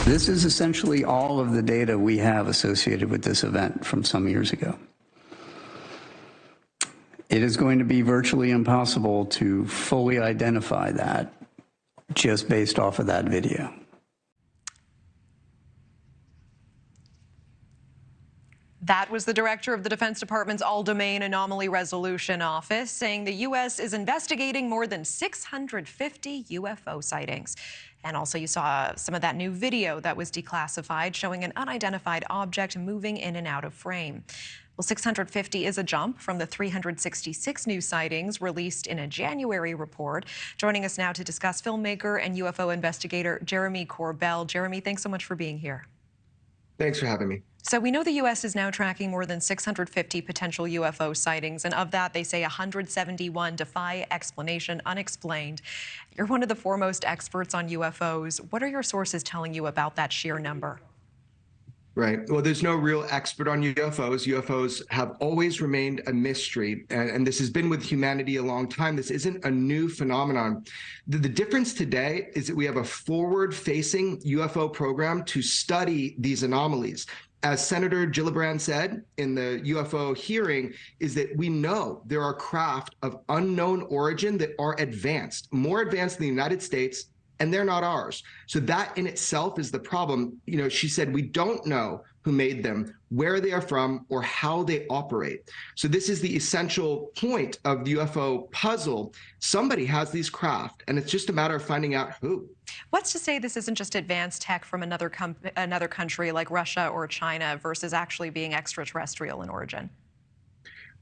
This is essentially all of the data we have associated with this event from some years ago. It is going to be virtually impossible to fully identify that just based off of that video. That was the director of the Defense Department's All-Domain Anomaly Resolution Office saying the U.S. is investigating more than 650 UFO sightings. And also you saw some of that new video that was declassified showing an unidentified object moving in and out of frame. Well, 650 is a jump from the 366 new sightings released in a January report. Joining us now to discuss filmmaker and UFO investigator Jeremy Corbell. Jeremy, thanks so much for being here. Thanks for having me. So we know the U.S. is now tracking more than 650 potential UFO sightings, and of that, they say 171 defy explanation, unexplained. You're one of the foremost experts on UFOs. What are your sources telling you about that sheer number? Right. Well, there's no real expert on UFOs. UFOs have always remained a mystery, and this has been with humanity a long time. This isn't a new phenomenon. The difference today is that we have a forward-facing UFO program to study these anomalies. As Senator Gillibrand said in the UFO hearing, is that we know there are craft of unknown origin that are advanced, more advanced than the United States, and they're not ours. So that in itself is the problem. You know, she said, we don't know who made them, where they are from, or how they operate. So this is the essential point of the UFO puzzle. Somebody has these craft, and it's just a matter of finding out who. What's to say this isn't just advanced tech from another country like Russia or China versus actually being extraterrestrial in origin?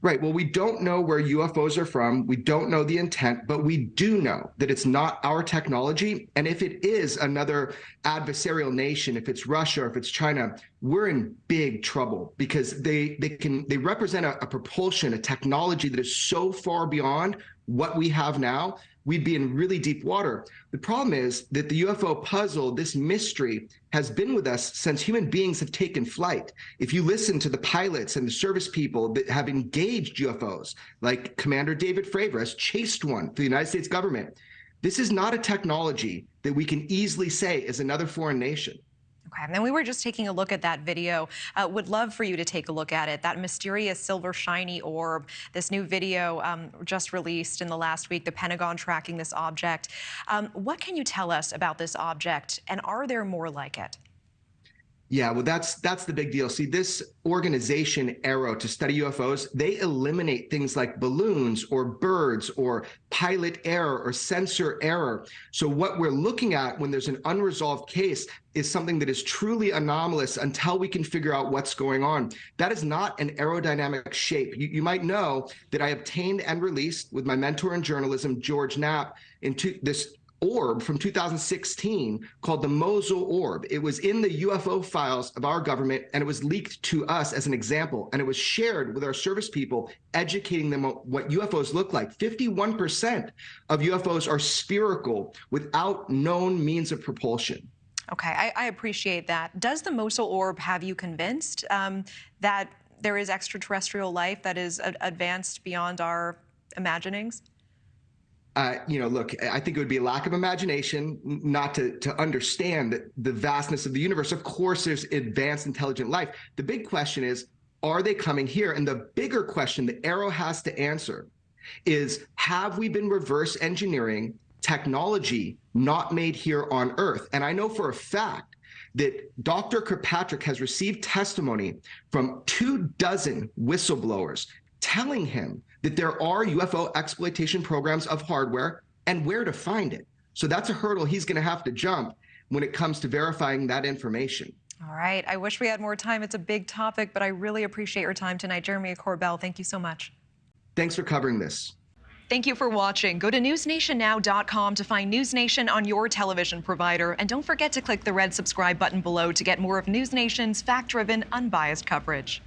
Right. Well, we don't know where UFOs are from. We don't know the intent, but we do know that it's not our technology. And if it is another adversarial nation, if it's Russia or if it's China, we're in big trouble because they represent a propulsion, a technology that is so far beyond what we have now. We'd be in really deep water. The problem is that the UFO puzzle, this mystery, has been with us since human beings have taken flight. If you listen to the pilots and the service people that have engaged UFOs, like Commander David Fravor has chased one for the United States government, this is not a technology that we can easily say is another foreign nation. Okay, and then we were just taking a look at that video. Would love for you to take a look at it. That mysterious silver shiny orb, this new video just released in the last week, the Pentagon tracking this object. What can you tell us about this object, and are there more like it? Yeah, well, that's the big deal. See, this organization, AARO, to study UFOs, they eliminate things like balloons or birds or pilot error or sensor error. So what we're looking at when there's an unresolved case is something that is truly anomalous until we can figure out what's going on. That is not an aerodynamic shape. You might know that I obtained and released with my mentor in journalism, George Knapp, into this orb from 2016 called the Mosul orb. It was in the UFO files of our government, and it was leaked to us as an example, and it was shared with our service people, educating them on what UFOs look like. 51% of UFOs are spherical without known means of propulsion. Okay, I appreciate that. Does the Mosul orb have you convinced that there is extraterrestrial life that is advanced beyond our imaginings? You know, look, I think it would be a lack of imagination not to understand that the vastness of the universe. Of course, there's advanced intelligent life. The big question is, are they coming here? And the bigger question that AARO has to answer is, have we been reverse engineering technology not made here on Earth? And I know for a fact that Dr. Kirkpatrick has received testimony from 24 whistleblowers telling him that there are UFO exploitation programs of hardware and where to find it. So that's a hurdle he's going to have to jump when it comes to verifying that information. All right. I wish we had more time. It's a big topic, but I really appreciate your time tonight. Jeremy Corbell, thank you so much. Thanks for covering this. Thank you for watching. Go to newsnationnow.com to find News Nation on your television provider. And don't forget to click the red subscribe button below to get more of News Nation's fact-driven, unbiased coverage.